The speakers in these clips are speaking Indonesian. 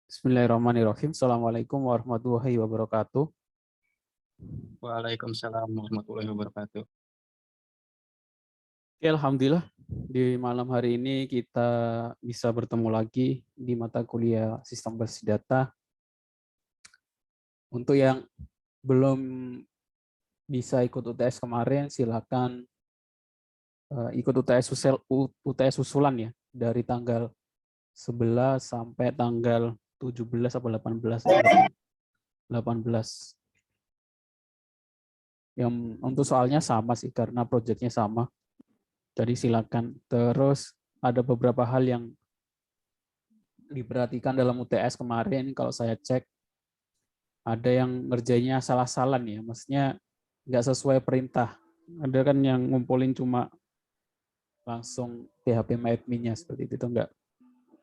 Bismillahirrahmanirrahim. Assalamualaikum warahmatullahi wabarakatuh. Waalaikumsalam warahmatullahi wabarakatuh. Oke, alhamdulillah di malam hari ini kita bisa bertemu lagi di mata kuliah Sistem Basis Data. Untuk yang belum bisa ikut UTS kemarin, silakan ikut UTS susulan ya, dari tanggal 11 sampai tanggal 17 atau 18. Yang untuk soalnya sama sih karena proyeknya sama. Jadi silakan. Terus ada beberapa hal yang diperhatikan dalam UTS kemarin. Kalau saya cek, ada yang ngerjainnya salah-salan ya. Maksudnya nggak sesuai perintah. Ada kan yang ngumpulin cuma langsung PHP adminnya seperti itu.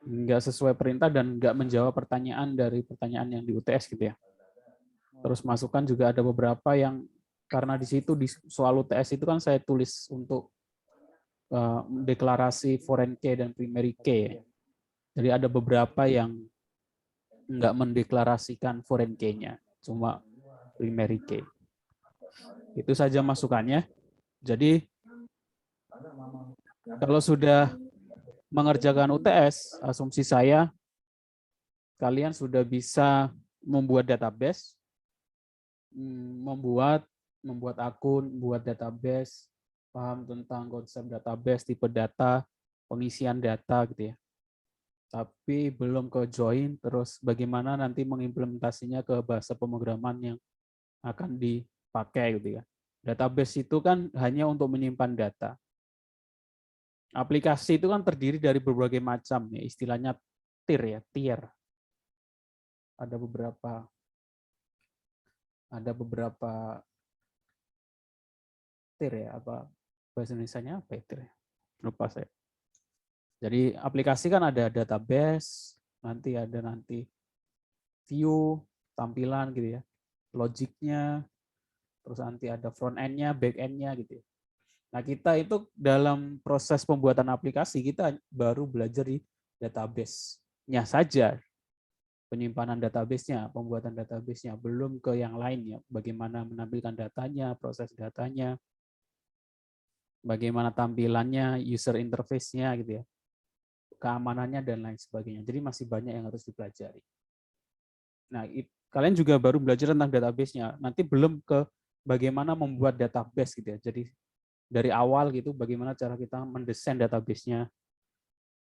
Nggak sesuai perintah dan nggak menjawab pertanyaan dari pertanyaan yang di UTS gitu ya. Terus masukan juga ada beberapa yang karena di situ di soal UTS itu kan saya tulis untuk deklarasi foreign key dan primary key. Jadi ada beberapa yang nggak mendeklarasikan foreign key-nya, cuma primary key. Itu saja masukannya. Jadi kalau sudah mengerjakan UTS, asumsi saya kalian sudah bisa membuat database, membuat akun, membuat database, paham tentang konsep database, tipe data, pengisian data gitu ya. Tapi belum ke join, terus bagaimana nanti mengimplementasinya ke bahasa pemrograman yang akan dipakai gitu ya. Database itu kan hanya untuk menyimpan data. Aplikasi itu kan terdiri dari berbagai macam ya, istilahnya tier. Ada beberapa tier ya, apa bahasa Indonesianya apa ya tier ya? Lupa saya. Jadi aplikasi kan ada database, nanti view, tampilan gitu ya, logiknya, terus nanti ada front end-nya, back end-nya gitu ya. Nah, kita itu dalam proses pembuatan aplikasi kita baru belajar di database-nya saja, penyimpanan database-nya, pembuatan database-nya, belum ke yang lainnya, bagaimana menampilkan datanya, proses datanya, bagaimana tampilannya, user interface-nya gitu ya, keamanannya dan lain sebagainya. Jadi masih banyak yang harus dipelajari. Nah, kalian juga baru belajar tentang database-nya. Nanti belum ke bagaimana membuat database gitu ya. Jadi dari awal gitu bagaimana cara kita mendesain database-nya.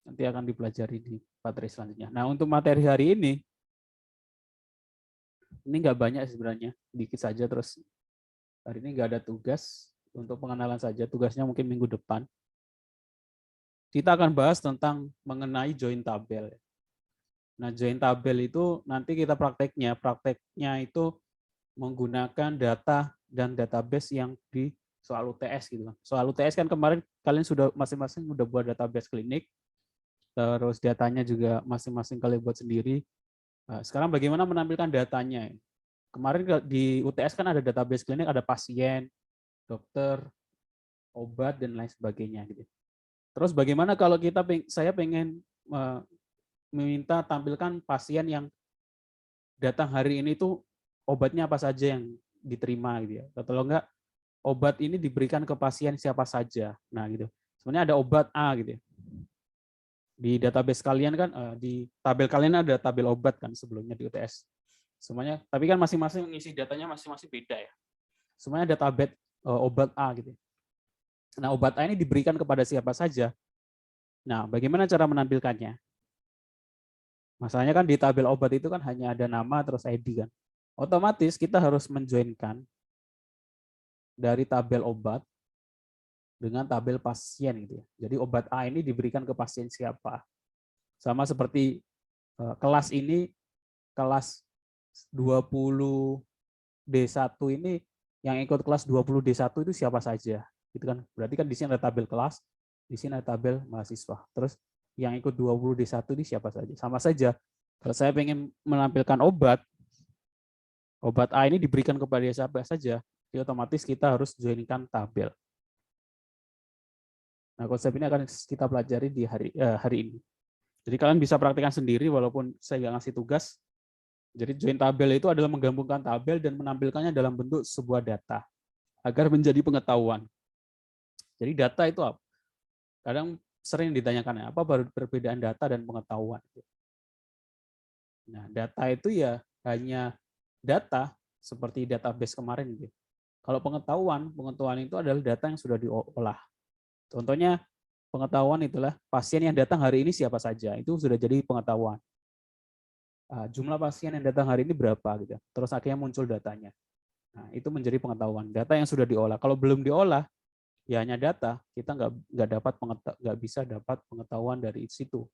Nanti akan dipelajari di materi selanjutnya. Nah, untuk materi hari ini nggak banyak sebenarnya, dikit saja. Terus hari ini nggak ada tugas, untuk pengenalan saja. Tugasnya mungkin minggu depan. Kita akan bahas tentang mengenai join tabel. Nah, join tabel itu nanti kita prakteknya itu menggunakan data dan database yang di soal UTS gitu kan. Soal UTS kan kemarin kalian sudah masing-masing udah buat database klinik, terus datanya juga masing-masing kalian buat sendiri. Nah, sekarang bagaimana menampilkan datanya? Kemarin di UTS kan ada database klinik, ada pasien, dokter, obat dan lain sebagainya gitu. Terus bagaimana kalau saya pengen meminta tampilkan pasien yang datang hari ini tuh obatnya apa saja yang diterima gitu ya. Atau enggak obat ini diberikan ke pasien siapa saja. Nah, gitu. Sebenarnya ada obat A gitu ya. Di database kalian kan di tabel kalian ada tabel obat kan sebelumnya di UTS. Semuanya, tapi kan masing-masing ngisi datanya masing-masing beda ya. Semuanya ada tabel obat A gitu. Nah, obat A ini diberikan kepada siapa saja. Nah, bagaimana cara menampilkannya? Masalahnya kan di tabel obat itu kan hanya ada nama terus ID kan. Otomatis kita harus menjoinkan dari tabel obat dengan tabel pasien gitu ya. Jadi obat A ini diberikan ke pasien siapa? Sama seperti kelas ini, kelas 20D1 ini yang ikut kelas 20D1 itu siapa saja? Gitu kan. Berarti kan di sini ada tabel kelas, di sini ada tabel mahasiswa. Terus yang ikut 20D1 ini siapa saja? Sama saja. Kalau saya pengen menampilkan obat A ini diberikan kepada siapa saja, jadi otomatis kita harus joinkan tabel. Nah, konsep ini akan kita pelajari di hari ini. Jadi kalian bisa praktikkan sendiri walaupun saya nggak ngasih tugas. Jadi join tabel itu adalah menggabungkan tabel dan menampilkannya dalam bentuk sebuah data agar menjadi pengetahuan. Jadi data itu apa? Kadang sering ditanyakan apa perbedaan data dan pengetahuan. Nah, data itu ya hanya data seperti database kemarin gitu. Kalau pengetahuan itu adalah data yang sudah diolah. Contohnya pengetahuan itulah pasien yang datang hari ini siapa saja, itu sudah jadi pengetahuan. Jumlah pasien yang datang hari ini berapa gitu. Terus akhirnya muncul datanya. Nah, itu menjadi pengetahuan. Data yang sudah diolah. Kalau belum diolah, ya hanya data, kita nggak bisa dapat pengetahuan dari situ.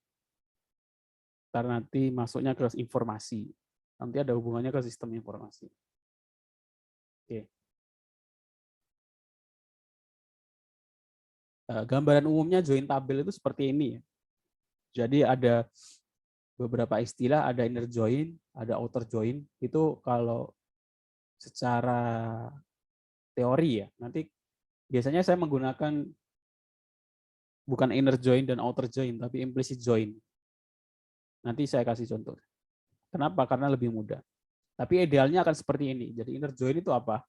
Karena nanti masuknya ke informasi. Nanti ada hubungannya ke sistem informasi. Oke. Gambaran umumnya join tabel itu seperti ini. Jadi ada beberapa istilah, ada inner join, ada outer join. Itu kalau secara teori ya. Nanti biasanya saya menggunakan bukan inner join dan outer join, tapi implicit join. Nanti saya kasih contoh. Kenapa? Karena lebih mudah. Tapi idealnya akan seperti ini. Jadi inner join itu apa?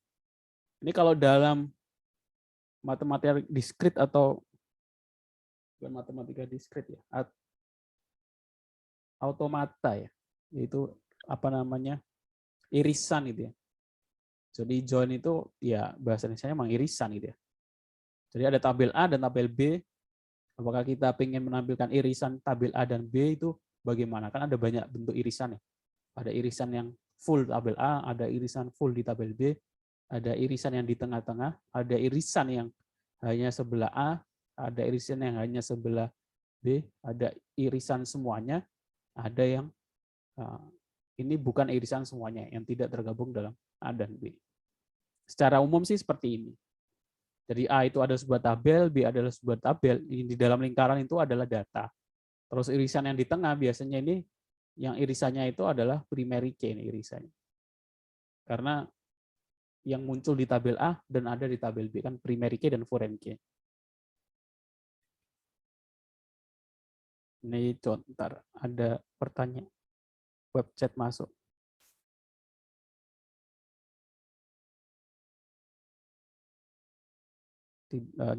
Ini kalau dalam matematika diskrit atau bukan matematika diskrit ya, automata ya, yaitu apa namanya, irisan gitu ya. Jadi join itu ya bahasa Indonesia memang irisan gitu ya. Jadi ada tabel A dan tabel B. Apakah kita ingin menampilkan irisan tabel A dan B itu bagaimana? Kan ada banyak bentuk irisan ya. Ada irisan yang full tabel A, ada irisan full di tabel B, ada irisan yang di tengah-tengah, ada irisan yang hanya sebelah A, ada irisan yang hanya sebelah B, ada irisan semuanya, ada yang ini bukan irisan semuanya, yang tidak tergabung dalam A dan B. Secara umum sih seperti ini. Jadi A itu ada sebuah tabel, B adalah sebuah tabel, di dalam lingkaran itu adalah data. Terus irisan yang di tengah biasanya ini, yang irisannya itu adalah primary key ini irisannya. Karena yang muncul di tabel A dan ada di tabel B kan primary key dan foreign key. Ini contoh, ada pertanyaan web chat masuk.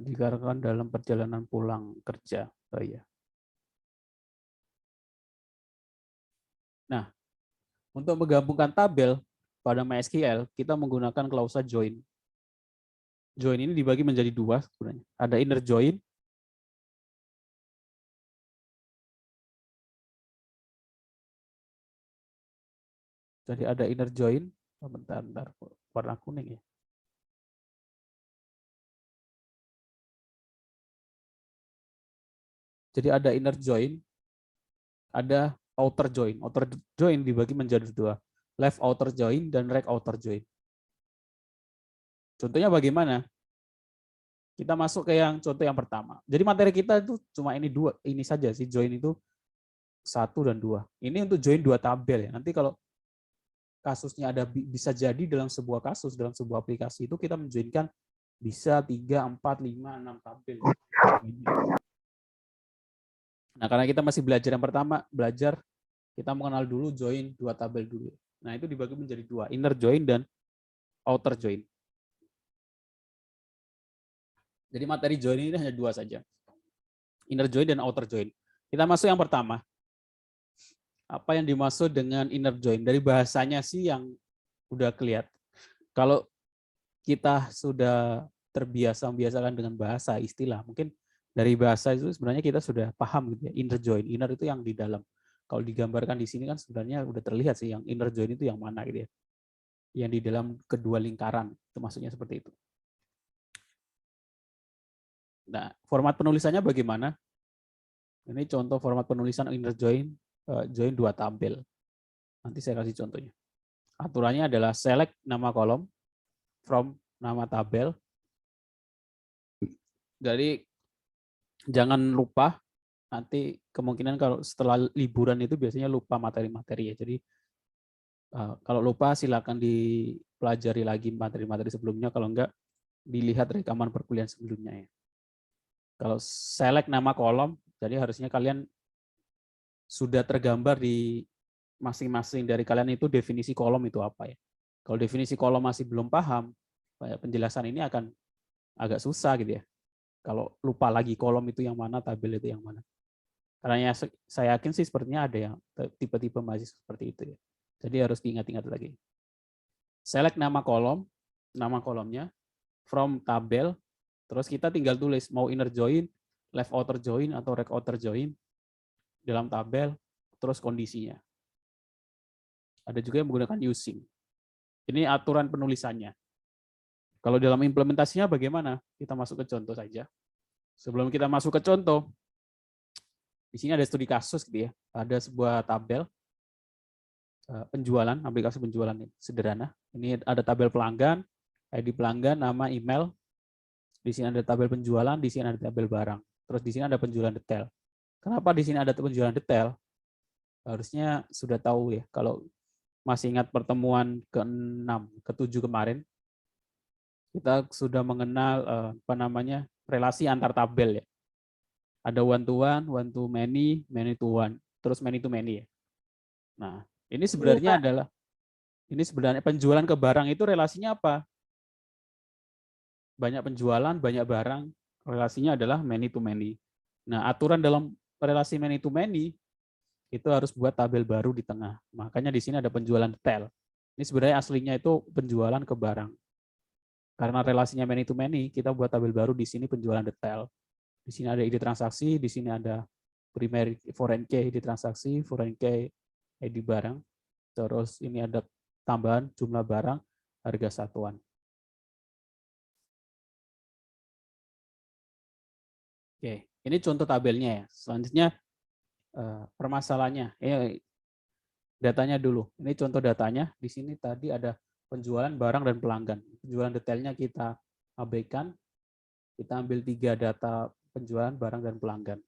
Dikarenakan dalam perjalanan pulang kerja. Oh iya. Nah, untuk menggabungkan tabel pada MySQL, kita menggunakan klausa join. Join ini dibagi menjadi dua sebenarnya. Ada inner join. Jadi ada inner join. Oh, bentar, warna kuning ya. Jadi ada inner join, ada outer join. Outer join dibagi menjadi dua. Left outer join dan right outer join. Contohnya bagaimana? Kita masuk ke yang contoh yang pertama. Jadi materi kita itu cuma ini saja sih, join itu 1 dan 2. Ini untuk join 2 tabel ya. Nanti kalau kasusnya ada bisa jadi dalam sebuah kasus, dalam sebuah aplikasi itu kita menjoinkan bisa 3, 4, 5, 6 tabel. Nah, karena kita masih belajar yang pertama, kita mengenal dulu join 2 tabel dulu. Nah, itu dibagi menjadi 2, inner join dan outer join. Jadi materi join ini hanya 2 saja. Inner join dan outer join. Kita masuk yang pertama. Apa yang dimaksud dengan inner join? Dari bahasanya sih yang udah kelihatan. Kalau kita sudah terbiasa membiasakan dengan bahasa istilah, mungkin dari bahasa itu sebenarnya kita sudah paham gitu ya. Inner join, inner itu yang di dalam. Kalau digambarkan di sini kan sebenarnya udah terlihat sih yang inner join itu yang mana gitu ya. Yang di dalam kedua lingkaran, itu maksudnya seperti itu. Nah, format penulisannya bagaimana? Ini contoh format penulisan inner join, join 2 tabel. Nanti saya kasih contohnya. Aturannya adalah select nama kolom from nama tabel. Jadi jangan lupa, nanti kemungkinan kalau setelah liburan itu biasanya lupa materi-materi ya. Jadi kalau lupa silakan dipelajari lagi materi-materi sebelumnya, kalau enggak dilihat rekaman perkuliahan sebelumnya ya. Kalau select nama kolom, jadi harusnya kalian sudah tergambar di masing-masing dari kalian itu definisi kolom itu apa ya. Kalau definisi kolom masih belum paham, penjelasan ini akan agak susah gitu ya. Kalau lupa lagi kolom itu yang mana, tabel itu yang mana. Karena ya, saya yakin sih sepertinya ada yang tipe-tipe mahasiswa seperti itu ya. Jadi harus diingat-ingat lagi. Select nama kolom, nama kolomnya, from tabel, terus kita tinggal tulis mau inner join, left outer join, atau right outer join dalam tabel, terus kondisinya. Ada juga yang menggunakan using. Ini aturan penulisannya. Kalau dalam implementasinya bagaimana? Kita masuk ke contoh saja. Sebelum kita masuk ke contoh, di sini ada studi kasus gitu ya. Ada sebuah tabel penjualan, aplikasi penjualan ini sederhana. Ini ada tabel pelanggan, ID pelanggan, nama, email. Di sini ada tabel penjualan, di sini ada tabel barang. Terus di sini ada penjualan detail. Kenapa di sini ada penjualan detail? Harusnya sudah tahu ya. Kalau masih ingat pertemuan ke-6, ke-7 kemarin, kita sudah mengenal relasi antar tabel ya. Ada one to many, many to one, terus many to many ya. Nah, ini sebenarnya penjualan ke barang itu relasinya apa? Banyak penjualan, banyak barang, relasinya adalah many to many. Nah, aturan dalam relasi many to many itu harus buat tabel baru di tengah. Makanya di sini ada penjualan detail. Ini sebenarnya aslinya itu penjualan ke barang. Karena relasinya many to many, kita buat tabel baru di sini penjualan detail. Di sini ada ID transaksi, di sini ada primary foreign key ID transaksi, foreign key ID barang. Terus ini ada tambahan jumlah barang, harga satuan. Oke, ini contoh tabelnya ya. Selanjutnya permasalahannya. Datanya dulu. Ini contoh datanya. Di sini tadi ada penjualan barang dan pelanggan. Penjualan detailnya kita abaikan. Kita ambil 3 data penjualan barang dan pelanggan.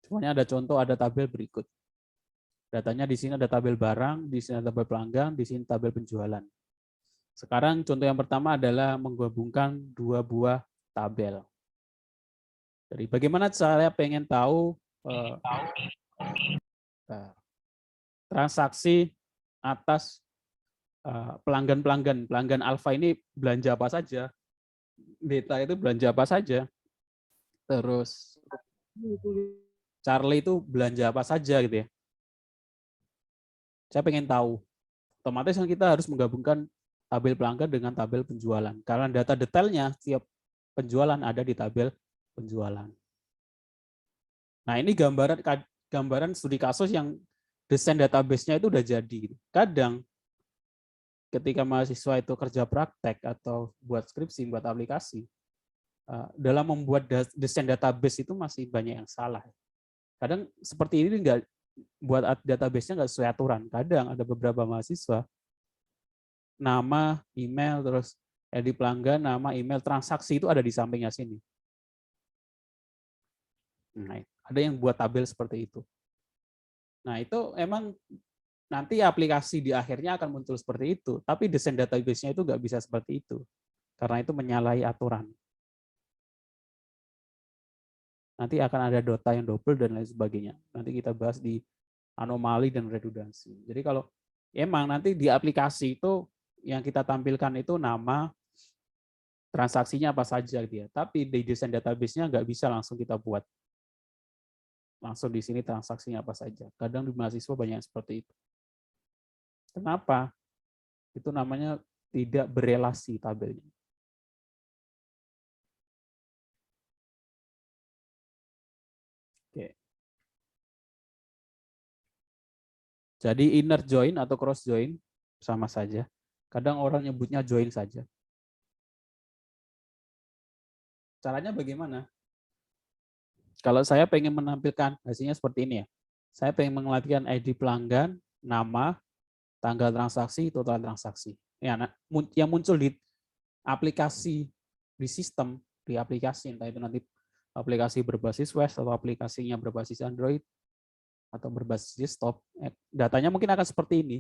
Semuanya ada contoh, ada tabel berikut. Datanya di sini ada tabel barang, di sini ada tabel pelanggan, di sini tabel penjualan. Sekarang contoh yang pertama adalah menggabungkan 2 buah tabel. Jadi bagaimana saya pengen tahu transaksi atas pelanggan alfa ini belanja apa saja, beta itu belanja apa saja, terus Charlie itu belanja apa saja gitu ya. Saya pengen tahu. Otomatis kan kita harus menggabungkan tabel pelanggan dengan tabel penjualan. Karena data detailnya setiap penjualan ada di tabel penjualan. Nah, ini gambaran studi kasus yang desain database-nya itu udah jadi. Kadang ketika mahasiswa itu kerja praktek atau buat skripsi, buat aplikasi, dalam membuat desain database itu masih banyak yang salah. Kadang seperti ini enggak, buat database-nya nggak sesuai aturan. Kadang ada beberapa mahasiswa, nama, email, terus ID pelanggan, nama, email, transaksi itu ada di sampingnya sini. Nah, ada yang buat tabel seperti itu. Nah, itu emang nanti aplikasi di akhirnya akan muncul seperti itu, tapi desain database-nya itu nggak bisa seperti itu, karena itu menyalahi aturan. Nanti akan ada data yang double dan lain sebagainya. Nanti kita bahas di anomali dan redundansi. Jadi kalau emang nanti di aplikasi itu yang kita tampilkan itu nama, transaksinya apa saja dia, tapi di desain database-nya nggak bisa langsung kita buat. Langsung di sini transaksinya apa saja. Kadang di mahasiswa banyak seperti itu. Kenapa? Itu namanya tidak berelasi tabelnya. Oke. Jadi inner join atau cross join sama saja. Kadang orang nyebutnya join saja. Caranya bagaimana? Kalau saya pengen menampilkan hasilnya seperti ini ya. Saya pengen mengelatihkan ID pelanggan, nama, tanggal transaksi, total transaksi. Ya, yang muncul di aplikasi, di sistem, di aplikasi, entah itu nanti aplikasi berbasis web atau aplikasinya berbasis Android atau berbasis desktop, datanya mungkin akan seperti ini.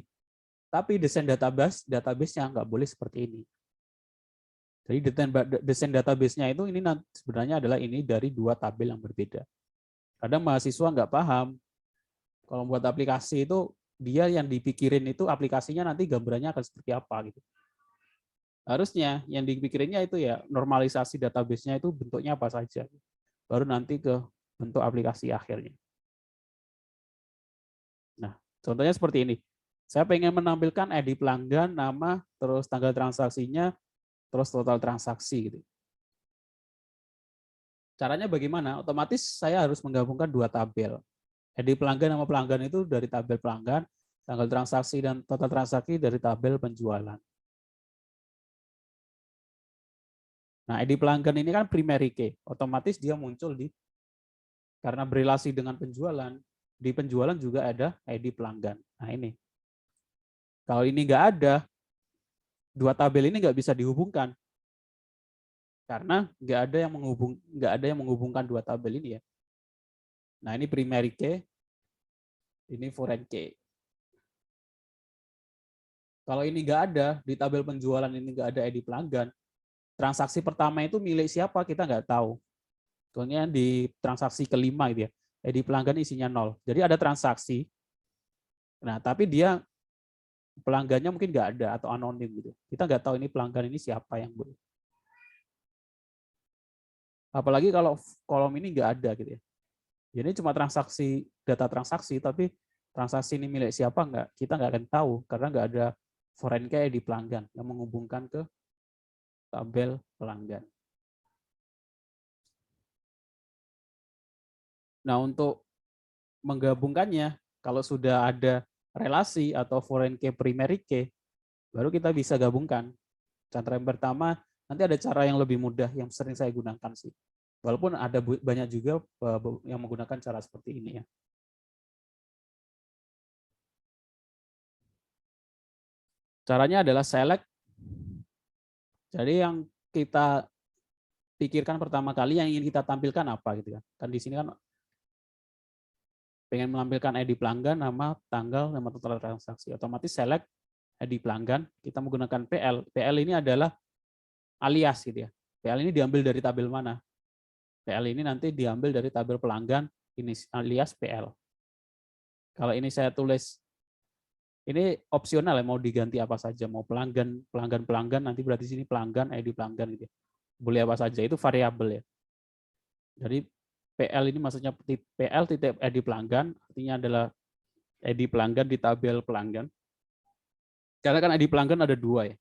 Tapi desain database-nya nggak boleh seperti ini. Jadi desain database-nya itu ini sebenarnya adalah ini dari 2 tabel yang berbeda. Kadang mahasiswa nggak paham Kalau buat aplikasi itu dia yang dipikirin itu aplikasinya nanti gambarannya akan seperti apa gitu. Harusnya yang dipikirinnya itu ya normalisasi database-nya itu bentuknya apa saja. Baru nanti ke bentuk aplikasi akhirnya. Nah, contohnya seperti ini. Saya pengen menampilkan ID pelanggan, nama, terus tanggal transaksinya, terus total transaksi gitu. Caranya bagaimana? Otomatis saya harus menggabungkan dua tabel. ID pelanggan nama pelanggan itu dari tabel pelanggan, tanggal transaksi dan total transaksi dari tabel penjualan. Nah, ID pelanggan ini kan primary key, otomatis dia muncul karena berelasi dengan penjualan, di penjualan juga ada ID pelanggan. Nah ini, kalau ini nggak ada, dua tabel ini nggak bisa dihubungkan karena nggak ada yang menghubungkan dua tabel ini ya. Nah ini primary key, ini foreign key. Kalau ini nggak ada di tabel penjualan ini nggak ada ID pelanggan, transaksi pertama itu milik siapa kita nggak tahu. Soalnya di transaksi kelima gitu ya, ID pelanggan isinya 0. Jadi ada transaksi, nah tapi dia pelanggannya mungkin nggak ada atau anonim gitu. Kita nggak tahu ini pelanggan ini siapa yang beli. Apalagi kalau kolom ini nggak ada gitu ya. Jadi cuma transaksi, data transaksi, tapi transaksi ini milik siapa nggak, kita nggak akan tahu karena nggak ada foreign key di pelanggan yang menghubungkan ke tabel pelanggan. Nah untuk menggabungkannya, kalau sudah ada relasi atau foreign key primary key, baru kita bisa gabungkan. Cara yang pertama, nanti ada cara yang lebih mudah yang sering saya gunakan sih. Walaupun ada banyak juga yang menggunakan cara seperti ini ya. Caranya adalah select. Jadi yang kita pikirkan pertama kali yang ingin kita tampilkan apa gitu kan. Kan di sini kan pengen menampilkan ID pelanggan, nama, tanggal, nama total transaksi. Otomatis select ID pelanggan, kita menggunakan PL. PL ini adalah alias gitu ya. PL ini diambil dari tabel mana? PL ini nanti diambil dari tabel pelanggan ini alias PL. Kalau ini saya tulis ini opsional ya, mau diganti apa saja, mau pelanggan nanti berarti sini pelanggan ID pelanggan gitu. Boleh apa saja itu variabel ya. Jadi PL ini maksudnya PL titik ID pelanggan artinya adalah ID pelanggan di tabel pelanggan. Karena kan ID pelanggan ada dua ya.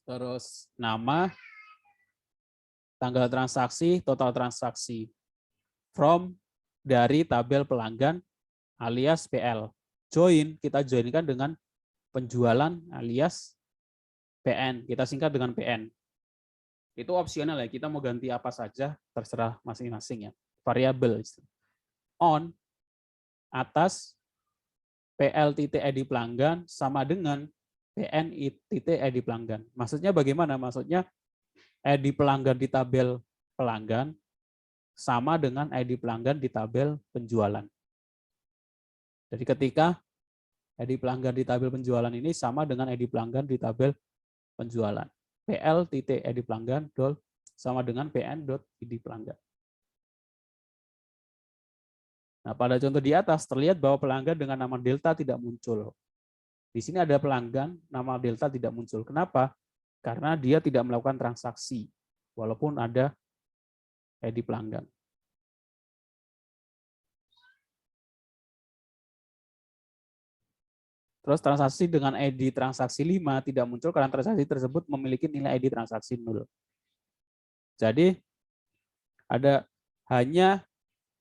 Terus nama, tanggal transaksi, total transaksi. From dari tabel pelanggan alias PL. Join, kita joinkan dengan penjualan alias PN. Kita singkat dengan PN. Itu opsional ya, kita mau ganti apa saja, terserah masing-masing ya. Variabel. On, atas, PL titik ID pelanggan sama dengan PN titik ID pelanggan. Maksudnya bagaimana? Maksudnya ID pelanggan di tabel pelanggan sama dengan ID pelanggan di tabel penjualan. Jadi ketika ID pelanggan di tabel penjualan ini sama dengan ID pelanggan di tabel penjualan. PL titik ID pelanggan sama dengan PN ID pelanggan. Nah, pada contoh di atas terlihat bahwa pelanggan dengan nama Delta tidak muncul. Di sini ada pelanggan nama Delta tidak muncul. Kenapa? Karena dia tidak melakukan transaksi walaupun ada ID pelanggan. Terus transaksi dengan ID transaksi 5 tidak muncul karena transaksi tersebut memiliki nilai ID transaksi 0. Jadi ada hanya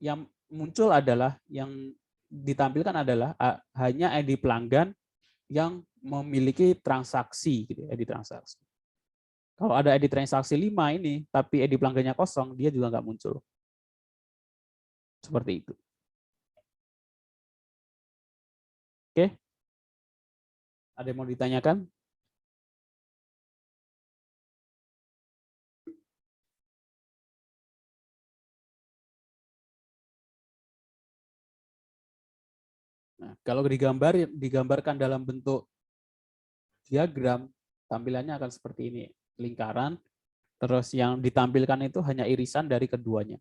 yang muncul adalah yang ditampilkan adalah hanya ID pelanggan yang memiliki transaksi gitu, ID transaksi. Kalau ada ID transaksi 5 ini tapi ID pelanggannya kosong, dia juga nggak muncul. Seperti itu. Oke. Ada yang mau ditanyakan? Nah, kalau digambarkan dalam bentuk diagram, tampilannya akan seperti ini. Lingkaran, terus yang ditampilkan itu hanya irisan dari keduanya.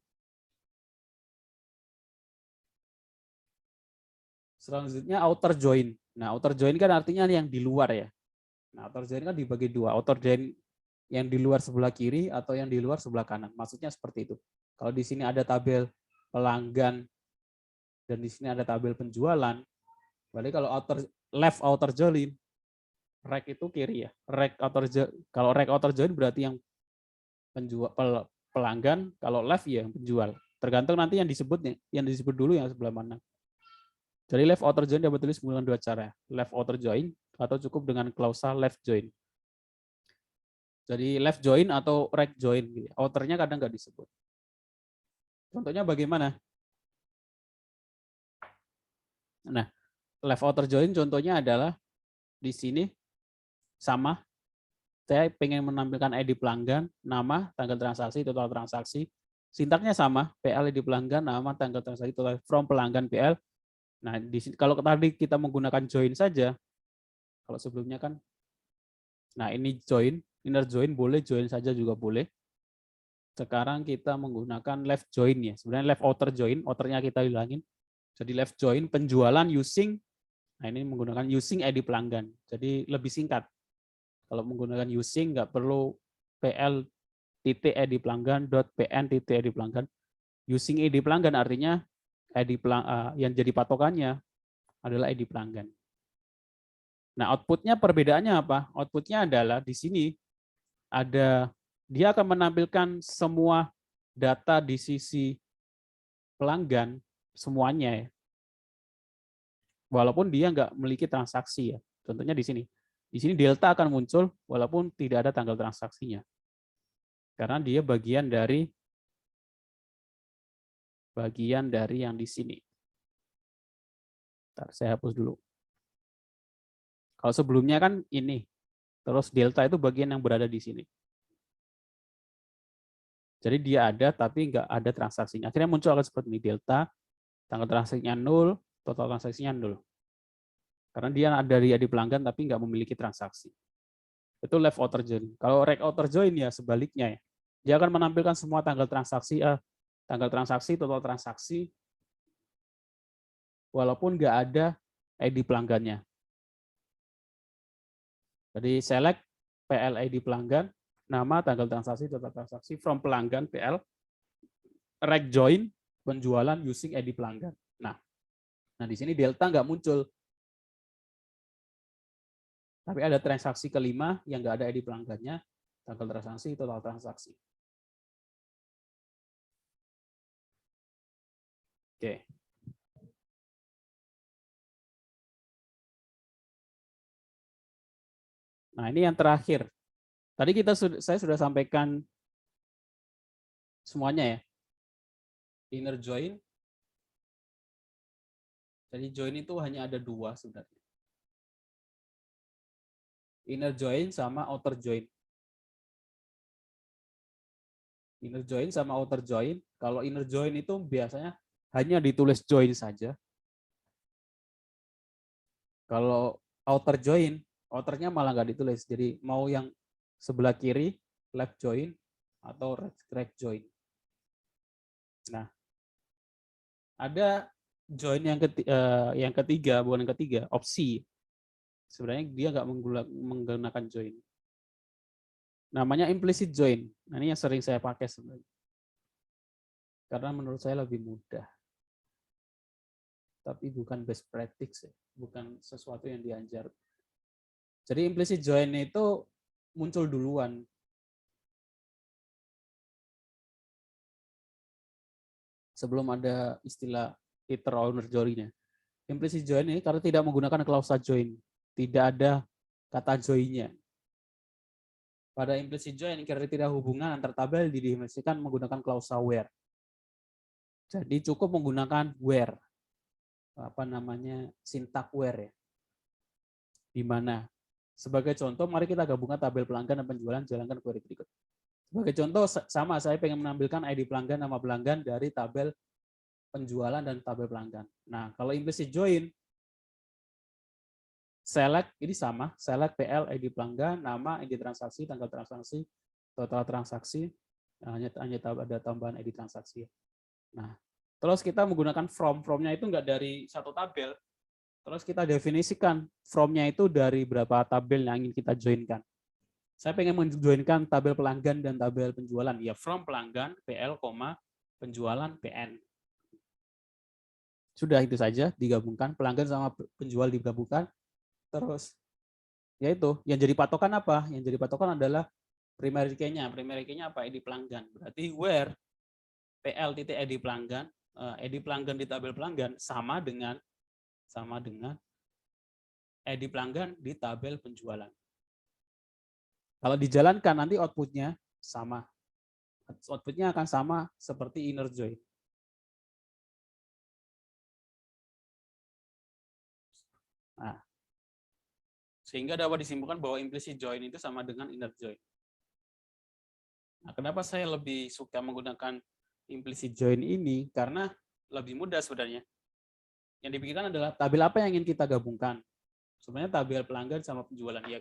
Selanjutnya outer join. Nah, outer join kan artinya yang di luar ya. Nah, outer join kan dibagi dua. Outer join yang di luar sebelah kiri atau yang di luar sebelah kanan. Maksudnya seperti itu. Kalau di sini ada tabel pelanggan dan di sini ada tabel penjualan, berarti kalau left outer join, right itu kiri ya. Kalau right outer join berarti yang pelanggan, kalau left ya penjual. Tergantung nanti yang disebut dulu yang sebelah mana. Jadi left outer join dapat tulis menggunakan dua cara, left outer join atau cukup dengan klausa left join. Jadi left join atau right join, gitu. Outernya kadang nggak disebut. Contohnya bagaimana? Nah, left outer join contohnya adalah di sini sama. Saya pengen menampilkan ID pelanggan, nama, tanggal transaksi, total transaksi. Sintaknya sama, PL ID pelanggan, nama, tanggal transaksi, total from pelanggan PL. Nah, di sini kalau tadi kita menggunakan join saja, kalau sebelumnya kan, nah ini join, inner join boleh, join saja juga boleh. Sekarang kita menggunakan left join ya. Sebenarnya left outer join, outernya kita hilangin. Jadi left join penjualan using, nah ini menggunakan using ID pelanggan. Jadi lebih singkat. Kalau menggunakan using nggak perlu PL titik ID pelanggan .pn titik ID pelanggan. Using ID pelanggan artinya yang jadi patokannya adalah ID pelanggan. Nah, outputnya perbedaannya apa? Outputnya adalah di sini dia akan menampilkan semua data di sisi pelanggan semuanya ya. Walaupun dia nggak memiliki transaksi ya. Contohnya di sini. Di sini delta akan muncul walaupun tidak ada tanggal transaksinya. Karena dia bagian dari yang di sini. Bentar, saya hapus dulu. Kalau sebelumnya kan ini, terus delta itu bagian yang berada di sini. Jadi dia ada tapi nggak ada transaksinya. Akhirnya muncul akan seperti ini, delta, tanggal transaksinya 0, total transaksinya 0. Karena dia ada dari ID pelanggan tapi nggak memiliki transaksi. Itu left outer join. Kalau right outer join ya sebaliknya ya. Dia akan menampilkan semua tanggal transaksi, total transaksi, walaupun nggak ada ID pelanggannya. Jadi select PL ID pelanggan, nama, tanggal transaksi, total transaksi, from pelanggan PL, right join, penjualan using ID pelanggan. Nah di sini delta nggak muncul. Tapi ada transaksi kelima yang nggak ada ID pelanggannya, tanggal transaksi, total transaksi. Oke. Nah, ini yang terakhir. Tadi saya sudah sampaikan semuanya ya. Inner join. Jadi join itu hanya ada dua sebenarnya. Inner join sama outer join. Inner join sama outer join. Kalau inner join itu biasanya hanya ditulis join saja. Kalau outer join, outernya malah nggak ditulis. Jadi mau yang sebelah kiri, left join, atau right join. Nah, ada join yang ketiga, bukan yang ketiga, opsi. Sebenarnya dia nggak menggunakan join. Namanya implicit join. Nah, ini yang sering saya pakai sebenarnya. Karena menurut saya lebih mudah. Tapi bukan best practice, ya. Bukan sesuatu yang diajar. Jadi implicit join itu muncul duluan. Sebelum ada istilah iter owner join-nya. Implicit join ini karena tidak menggunakan klausa join. Tidak ada kata join-nya. Pada implicit join karena tidak hubungan antar tabel didefinisikan menggunakan klausa where. Jadi cukup menggunakan where. Sintak where ya. Di mana? Sebagai contoh, mari kita gabungkan tabel pelanggan dan penjualan, jalankan query berikut. Sebagai contoh, sama saya pengen menampilkan ID pelanggan, nama pelanggan dari tabel penjualan dan tabel pelanggan. Nah, kalau implicit join, select ini sama, select PL ID pelanggan, nama, ID transaksi, tanggal transaksi, total transaksi, hanya ada tambahan ID transaksi. Nah, terus kita menggunakan from-nya itu enggak dari satu tabel, Terus kita definisikan from-nya itu dari berapa tabel yang ingin kita joinkan. Saya pengen menjoinkan tabel pelanggan dan tabel penjualan. Ya, from pelanggan PL, penjualan PN. Sudah itu saja digabungkan, pelanggan sama penjual digabungkan. Terus yaitu yang jadi patokan apa? Yang jadi patokan adalah primary key-nya. Primary key-nya apa? ID pelanggan. Berarti where PL titik ID pelanggan, ID pelanggan di tabel pelanggan sama dengan ID pelanggan di tabel penjualan. Kalau dijalankan nanti output-nya sama. Output-nya akan sama seperti inner join. Nah, sehingga dapat disimpulkan bahwa implicit join itu sama dengan inner join. Nah, kenapa saya lebih suka menggunakan implicit join ini? Karena lebih mudah sebenarnya. Yang dipikirkan adalah tabel apa yang ingin kita gabungkan. Sebenarnya tabel pelanggan sama penjualan. Ya,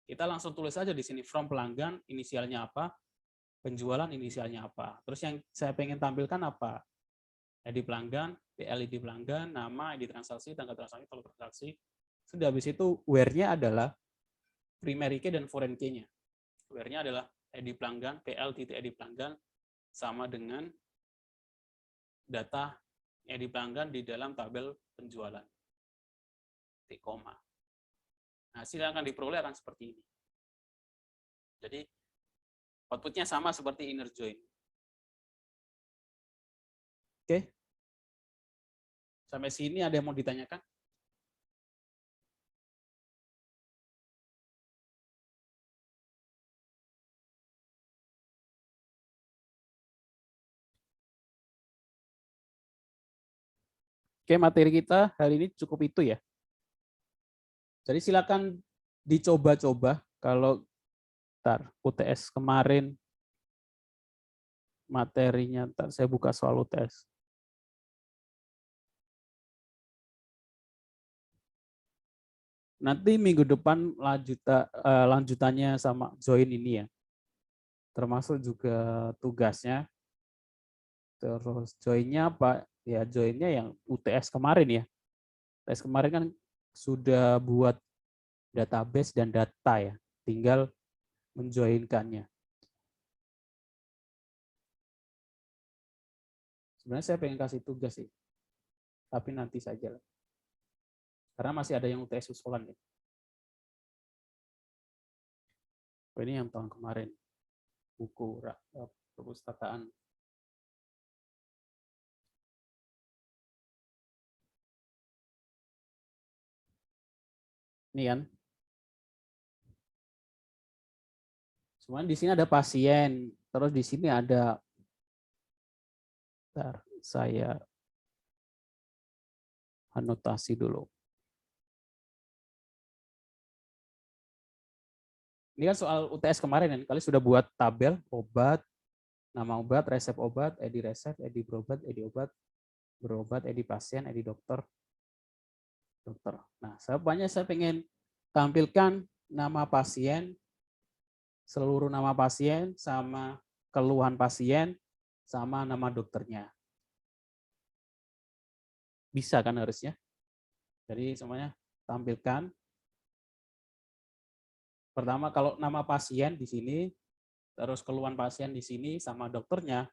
kita langsung tulis aja di sini from pelanggan, inisialnya apa, penjualan inisialnya apa. Terus yang saya pengen tampilkan apa? ID pelanggan, PLID pelanggan, nama, ID transaksi, tanggal transaksi, kalau transaksi. Sudah habis itu where-nya adalah primary key dan foreign key-nya. Where-nya adalah ID pelanggan, PL titik ID pelanggan sama dengan data ID pelanggan di dalam tabel penjualan. Titik koma. Nah, hasil yang akan diperoleh akan seperti ini. Jadi output-nya sama seperti inner join. Oke. Sampai sini ada yang mau ditanyakan? Oke, materi kita hari ini cukup itu ya. Jadi silakan dicoba-coba kalau UTS kemarin materinya, saya buka soal UTS. Nanti minggu depan lanjutannya sama join ini ya. Termasuk juga tugasnya. Terus joinnya apa? Ya joinnya yang UTS kemarin ya. UTS kemarin kan sudah buat database dan data ya. Tinggal menjoinkannya. Sebenarnya saya pengen kasih tugas sih. Tapi nanti saja. Karena masih ada yang UTS usulan ya. Ini yang tahun kemarin. Buku perpustakaan. Ini kan. Cuman di sini ada pasien, terus di sini ada, bentar, saya anotasi dulu. Ini kan soal UTS kemarin kan, kalian sudah buat tabel obat, nama obat, resep obat, ID resep, ID berobat, ID pasien, ID dokter. Nah, saya pengen tampilkan nama pasien, seluruh nama pasien, sama keluhan pasien, sama nama dokternya. Bisa kan harusnya? Jadi semuanya tampilkan. Pertama kalau nama pasien di sini, terus keluhan pasien di sini sama dokternya,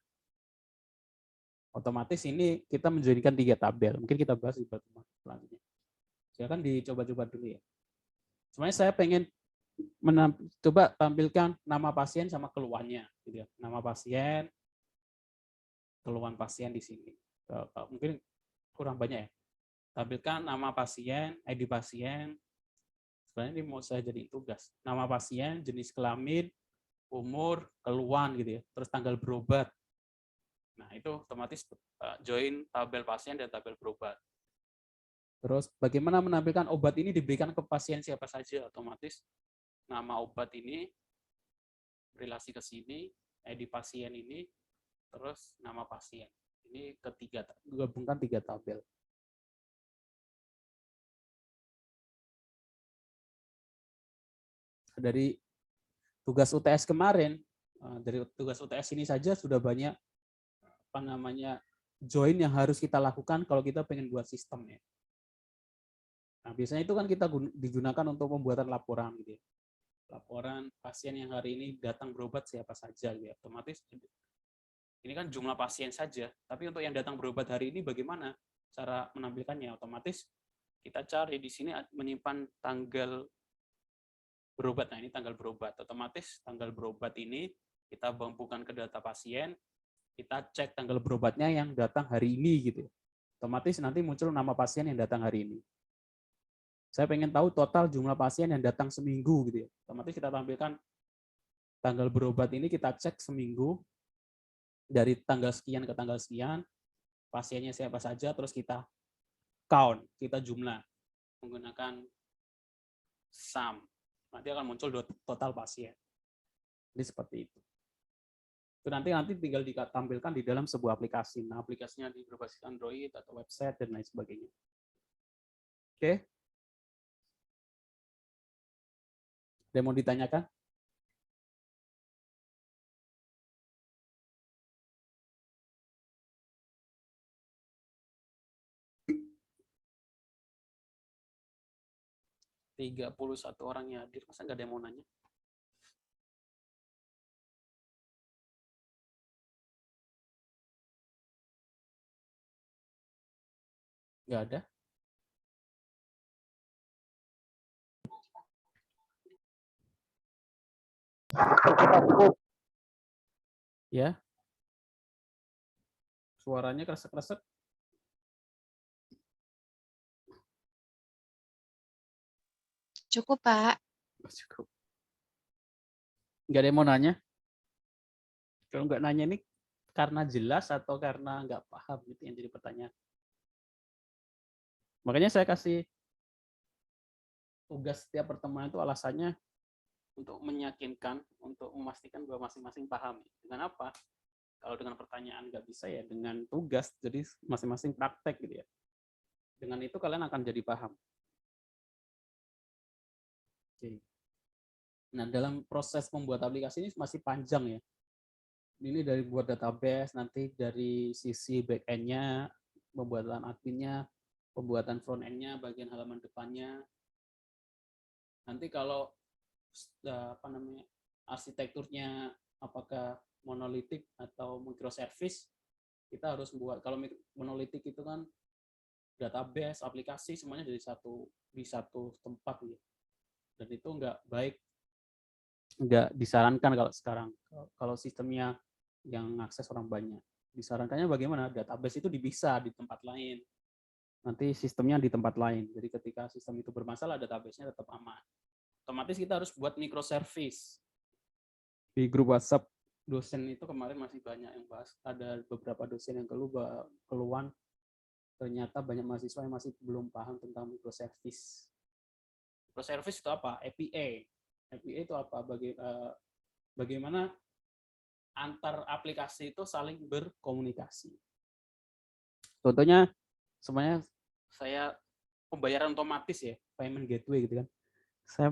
otomatis ini kita menjadikan 3 tabel. Mungkin kita bahas di pertemuan selanjutnya. Silakan dicoba-coba dulu ya. Sebenarnya saya pengen coba tampilkan nama pasien sama keluhannya, gitu ya. Nama pasien, keluhan pasien di sini. Mungkin kurang banyak ya. Tampilkan nama pasien, ID pasien. Sebenarnya ini mau saya jadi tugas. Nama pasien, jenis kelamin, umur, keluhan gitu ya. Terus tanggal berobat. Nah, itu otomatis join tabel pasien dan tabel berobat. Terus bagaimana menampilkan obat ini diberikan ke pasien siapa saja, otomatis nama obat ini relasi ke sini, ID pasien ini, terus nama pasien. Ini ketiga, gabungkan 3 tabel. Dari tugas UTS kemarin, dari tugas UTS ini saja sudah banyak join yang harus kita lakukan kalau kita pengen buat sistem ya. Nah, biasanya itu kan kita digunakan untuk pembuatan laporan gitu ya. Laporan pasien yang hari ini datang berobat siapa saja gitu ya. Otomatis ini kan jumlah pasien saja, tapi untuk yang datang berobat hari ini bagaimana cara menampilkannya? Otomatis kita cari di sini menyimpan tanggal berobat. Nah, ini tanggal berobat. Otomatis tanggal berobat ini kita bumpukan ke data pasien, kita cek tanggal berobatnya yang datang hari ini gitu. Otomatis nanti muncul nama pasien yang datang hari ini. Saya pengen tahu total jumlah pasien yang datang seminggu gitu ya. Otomatis kita tampilkan tanggal berobat ini, kita cek seminggu dari tanggal sekian ke tanggal sekian, pasiennya siapa saja, terus kita count, kita jumlah menggunakan sum. Nanti akan muncul total pasien. Jadi seperti itu. Itu nanti tinggal ditampilkan di dalam sebuah aplikasi. Nah, aplikasinya berbasis Android atau website dan lain sebagainya. Oke. Ada yang mau ditanyakan? Tiga 31 orang yang hadir, masa nggak ada yang mau nanya? Nggak ada? Ya. Suaranya kresek-kresek. Cukup, Pak. Cukup. Nggak ada yang mau nanya? Kalau nggak nanya ini karena jelas atau karena nggak paham gitu yang jadi pertanyaan. Makanya saya kasih tugas setiap pertemuan itu alasannya untuk meyakinkan, untuk memastikan bahwa masing-masing paham. Dengan apa? Kalau dengan pertanyaan nggak bisa ya dengan tugas, jadi masing-masing praktek gitu ya. Dengan itu kalian akan jadi paham. Oke. Nah, dalam proses membuat aplikasi ini masih panjang ya. Ini dari buat database, nanti dari sisi back-end-nya, pembuatan admin-nya, pembuatan front-end-nya, bagian halaman depannya. Nanti kalau arsitekturnya apakah monolitik atau microservice, kita harus buat. Kalau monolitik itu kan database, aplikasi semuanya di satu tempat gitu. Dan itu nggak disarankan kalau sekarang. Kalau sistemnya yang akses orang banyak, disarankannya bagaimana? Database itu dipisah di tempat lain. Nanti sistemnya di tempat lain. Jadi ketika sistem itu bermasalah, database-nya tetap aman. Otomatis kita harus buat microservice. Di grup WhatsApp dosen itu kemarin masih banyak yang bahas. Ada beberapa dosen yang keluhan. Ternyata banyak mahasiswa yang masih belum paham tentang microservice. Microservice itu apa? API. API itu apa? Bagaimana antar aplikasi itu saling berkomunikasi. Contohnya, semuanya saya pembayaran otomatis ya, payment gateway gitu kan. Saya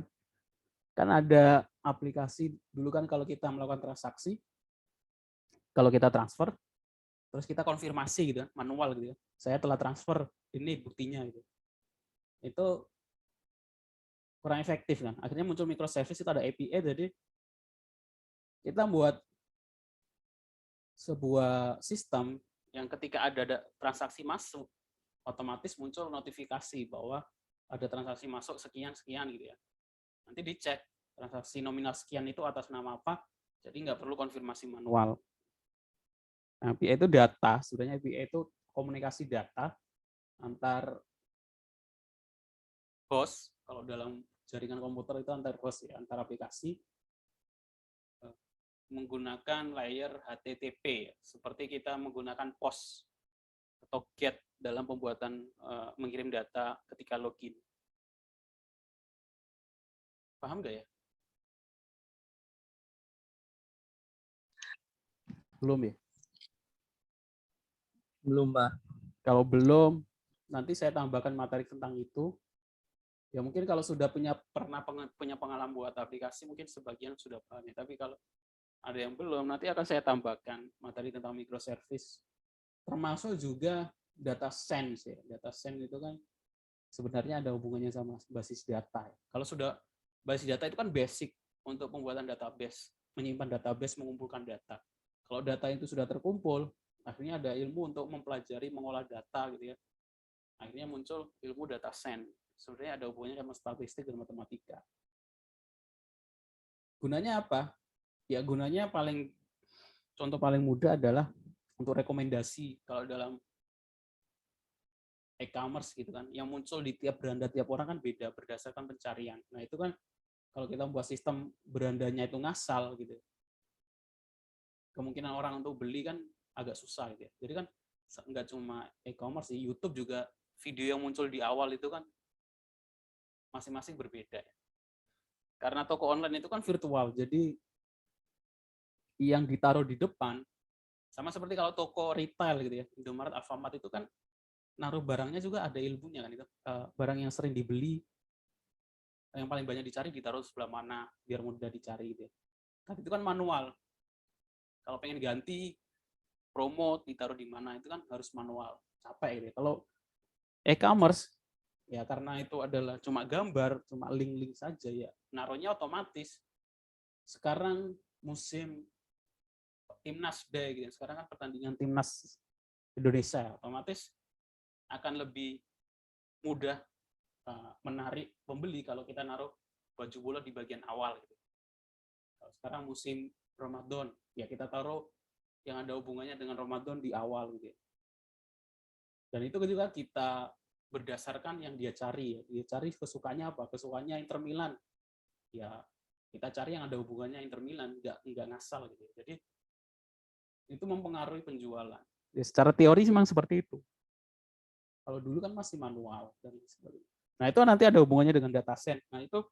kan ada aplikasi dulu kan kalau kita melakukan transaksi, kalau kita transfer, terus kita konfirmasi gitu kan, manual gitu ya. Saya telah transfer, ini buktinya gitu. Itu kurang efektif kan. Akhirnya muncul microservice, itu ada API, jadi kita buat sebuah sistem yang ketika ada transaksi masuk, otomatis muncul notifikasi bahwa ada transaksi masuk sekian-sekian gitu ya. Nanti dicek transaksi nominal sekian itu atas nama apa, jadi nggak perlu konfirmasi manual. Nah, API itu data, sebenarnya API itu komunikasi data antar host, kalau dalam jaringan komputer itu antar host ya, antar aplikasi, menggunakan layer HTTP, seperti kita menggunakan POST atau GET dalam pembuatan mengirim data ketika login. Paham nggak ya? Belum ya? Belum, Pak. Kalau belum, nanti saya tambahkan materi tentang itu. Ya mungkin kalau sudah pernah punya pengalaman buat aplikasi, mungkin sebagian sudah paham ya. Tapi kalau ada yang belum, nanti akan saya tambahkan materi tentang microservice. Termasuk juga data sense ya. Data sense itu kan sebenarnya ada hubungannya sama basis data. Kalau sudah basis data itu kan basic untuk pembuatan database, menyimpan database, mengumpulkan data. Kalau data itu sudah terkumpul, akhirnya ada ilmu untuk mempelajari, mengolah data gitu ya. Akhirnya muncul ilmu data science. Sebenarnya ada hubungannya sama statistik dan matematika. Gunanya apa? Ya gunanya contoh paling mudah adalah untuk rekomendasi. Kalau dalam e-commerce gitu kan, yang muncul di tiap beranda tiap orang kan beda berdasarkan pencarian. Nah itu kan kalau kita membuat sistem berandanya itu ngasal gitu, kemungkinan orang untuk beli kan agak susah gitu ya. Jadi kan nggak cuma e-commerce, di YouTube juga video yang muncul di awal itu kan masing-masing berbeda. Karena toko online itu kan virtual, jadi yang ditaruh di depan sama seperti kalau toko retail gitu ya, Indomaret, Alfamart itu kan naruh barangnya juga ada ilmunya kan itu. Barang yang sering dibeli, yang paling banyak dicari ditaruh sebelah mana biar mudah dicari gitu ya. Tapi itu kan manual. Kalau pengen ganti promo ditaruh di mana itu kan harus manual, capek gitu ya. Kalau e-commerce ya karena itu adalah cuma gambar, cuma link-link saja ya, naruhnya otomatis. Sekarang musim Timnas Day gitu. Sekarang kan pertandingan Timnas Indonesia, otomatis akan lebih mudah menarik pembeli kalau kita naruh baju bola di bagian awal gitu. Kalau sekarang musim Ramadan, ya kita taruh yang ada hubungannya dengan Ramadan di awal gitu. Dan itu juga kita berdasarkan yang dia cari ya. Dia cari kesukaannya apa? Kesukaannya Inter Milan. Ya kita cari yang ada hubungannya Inter Milan, enggak ngasal gitu. Jadi itu mempengaruhi penjualan. Ya, secara teori memang seperti itu. Kalau dulu kan masih manual dan sebagainya. Nah itu nanti ada hubungannya dengan data science. Nah itu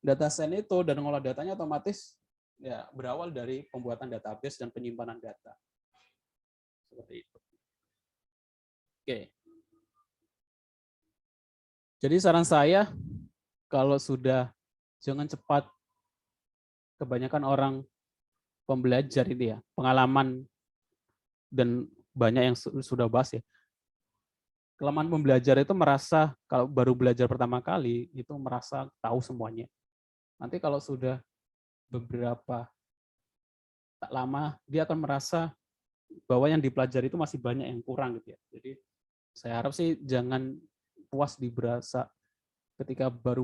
data science itu dan mengolah datanya otomatis ya berawal dari pembuatan database dan penyimpanan data. Seperti itu. Oke. Jadi saran saya kalau sudah jangan cepat, kebanyakan orang pembelajar ini ya, pengalaman dan banyak yang sudah bahas ya. Kelemahan pembelajar itu merasa kalau baru belajar pertama kali itu merasa tahu semuanya. Nanti kalau sudah beberapa tak lama dia akan merasa bahwa yang dipelajari itu masih banyak yang kurang gitu ya. Jadi saya harap sih jangan puas di berasa ketika baru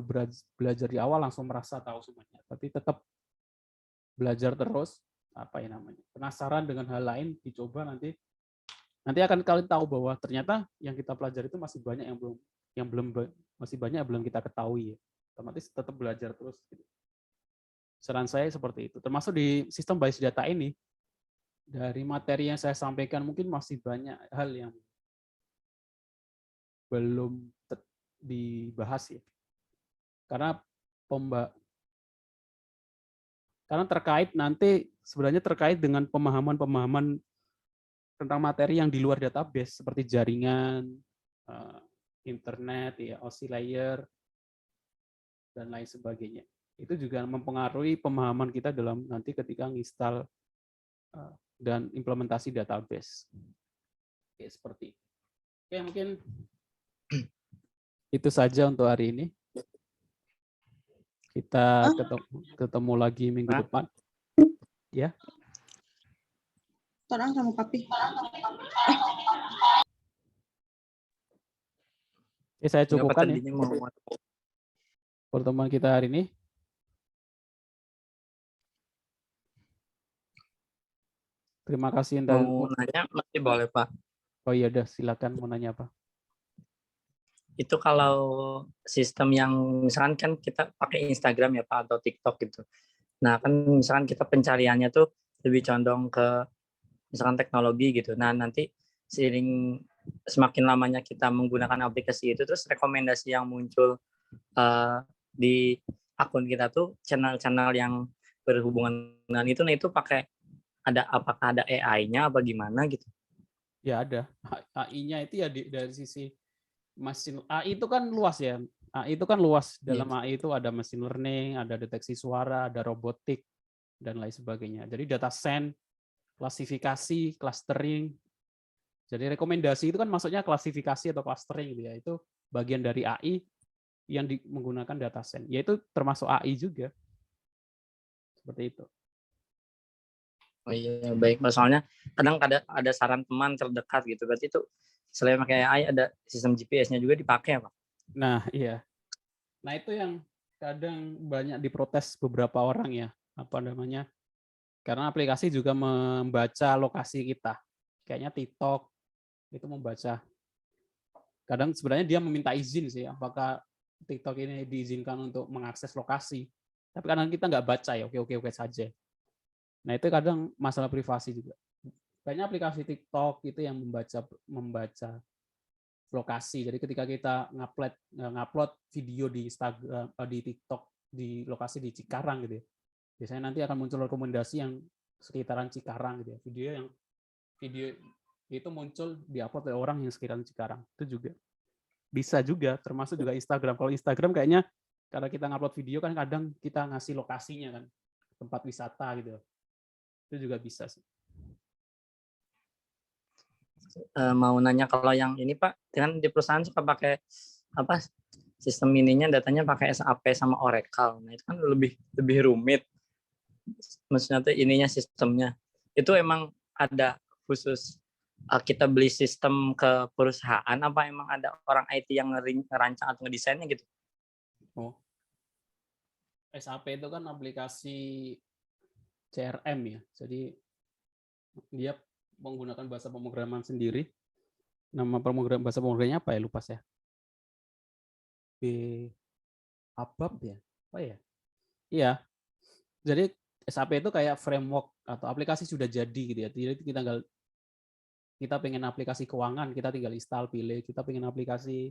belajar di awal langsung merasa tahu semuanya, tapi tetap belajar terus, apa ya namanya, penasaran dengan hal lain, dicoba nanti akan kalian tahu bahwa ternyata yang kita pelajari itu masih banyak yang belum masih banyak yang belum kita ketahui ya. Otomatis tetap belajar terus gitu. Saran saya seperti itu. Termasuk di sistem basis data ini, dari materi yang saya sampaikan mungkin masih banyak hal yang belum dibahas ya. Karena terkait nanti sebenarnya terkait dengan pemahaman-pemahaman tentang materi yang di luar database seperti jaringan, internet, ya, OSI layer, dan lain sebagainya. Itu juga mempengaruhi pemahaman kita dalam nanti ketika nginstal dan implementasi database. Oke, seperti itu. Oke, mungkin itu saja untuk hari ini. Kita ketemu lagi minggu depan. Ya. Torang sama papi. Oke, saya cukupkan ya pertemuan kita hari ini. Terima kasih. Mau nanya masih boleh Pak? Oh iya, udah silakan mau nanya apa? Itu kalau sistem yang misalkan kan kita pakai Instagram ya Pak atau TikTok gitu. Nah kan misalkan kita pencariannya tuh lebih condong ke misalkan teknologi gitu. Nah nanti semakin lamanya kita menggunakan aplikasi itu, terus rekomendasi yang muncul di akun kita tuh channel-channel yang berhubungan dengan itu, nah itu apakah ada AI-nya apa gimana gitu? Ya ada. AI-nya itu ya dari sisi mesin. AI itu kan luas ya. AI itu kan luas. Dalam AI itu ada machine learning, ada deteksi suara, ada robotik, dan lain sebagainya. Jadi data science, klasifikasi, clustering, Jadi rekomendasi itu kan maksudnya klasifikasi atau clustering gitu ya. Itu bagian dari AI yang menggunakan data science. Yaitu termasuk AI juga. Seperti itu. Oh iya, baik. Soalnya kadang ada saran teman terdekat gitu. Berarti itu selain pakai AI ada sistem GPS-nya juga dipakai, Pak. Nah, iya. Nah, itu yang kadang banyak diprotes beberapa orang ya. Apa namanya? Karena aplikasi juga membaca lokasi kita. Kayaknya TikTok itu membaca. Kadang sebenarnya dia meminta izin sih, apakah TikTok ini diizinkan untuk mengakses lokasi. Tapi kadang kita nggak baca ya, oke saja. Nah, itu kadang masalah privasi juga. Banyak aplikasi TikTok itu yang membaca lokasi. Jadi ketika kita ngupload video di Instagram, di TikTok di lokasi di Cikarang gitu ya. Biasanya nanti akan muncul rekomendasi yang sekitaran Cikarang gitu ya. Video itu muncul diupload oleh orang yang sekitaran Cikarang. Itu juga bisa juga, termasuk juga Instagram. Kalau Instagram kayaknya karena kita ngupload video kan kadang kita ngasih lokasinya kan, tempat wisata gitu. Itu juga bisa sih. Mau nanya kalau yang ini Pak, kan di perusahaan suka pakai apa sistem ininya datanya pakai SAP sama Oracle. Nah itu kan lebih rumit. Maksudnya tuh ininya sistemnya. Itu emang ada khusus kita beli sistem ke perusahaan apa emang ada orang IT yang ngerancang atau ngedesainnya gitu? Oh. SAP itu kan aplikasi CRM ya. Jadi dia menggunakan bahasa pemrograman sendiri. Nama bahasa pemrogramannya apa ya? Lupa saya. ABAP ya? Apa ya? Iya. Jadi SAP itu kayak framework atau aplikasi sudah jadi gitu ya. Jadi kita pengen aplikasi keuangan, kita tinggal install, pilih. Kita pengen aplikasi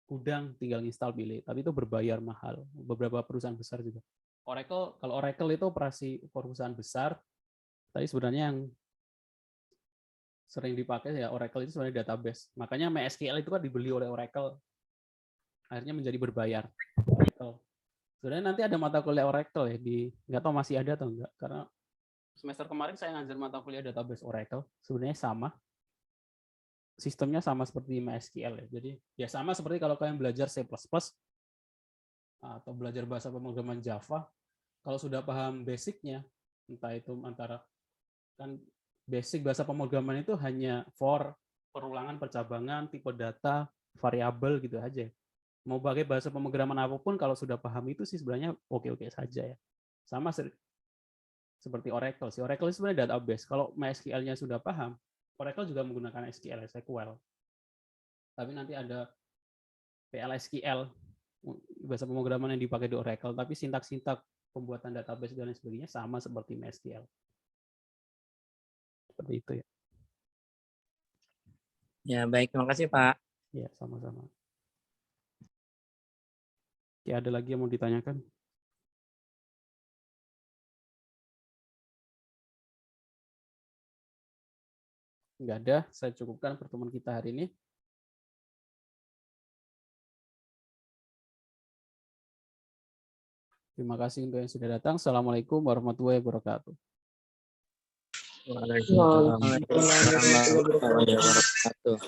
gudang, tinggal install, pilih. Tapi itu berbayar mahal. Beberapa perusahaan besar juga. Kalau Oracle itu operasi perusahaan besar, tapi sebenarnya yang sering dipakai ya Oracle itu sebenarnya database. Makanya MySQL itu kan dibeli oleh Oracle. Akhirnya menjadi berbayar. Oracle. Sebenarnya nanti ada mata kuliah Oracle ya nggak tahu masih ada atau enggak, karena semester kemarin saya ngajar mata kuliah database Oracle. Sebenarnya sama. Sistemnya sama seperti MySQL ya. Jadi ya sama seperti kalau kalian belajar C++ atau belajar bahasa pemrograman Java, kalau sudah paham basicnya, entah itu antara kan basic bahasa pemrograman itu hanya for, perulangan, percabangan, tipe data, variabel gitu aja. Mau pakai bahasa pemrograman apapun kalau sudah paham itu sih sebenarnya oke-oke saja ya. Sama seperti Oracle. Si Oracle itu sebenarnya database. Kalau MySQL-nya sudah paham, Oracle juga menggunakan SQL. Tapi nanti ada PLSQL, bahasa pemrograman yang dipakai di Oracle, tapi sintak-sintak pembuatan database dan lain sebagainya sama seperti MySQL. Seperti itu ya. Ya baik, terima kasih Pak. Ya, sama-sama. Ya, ada lagi yang mau ditanyakan? Nggak ada, saya cukupkan pertemuan kita hari ini. Terima kasih untuk yang sudah datang. Assalamualaikum warahmatullahi wabarakatuh. Waalaikumsalam warahmatullahi wabarakatuh.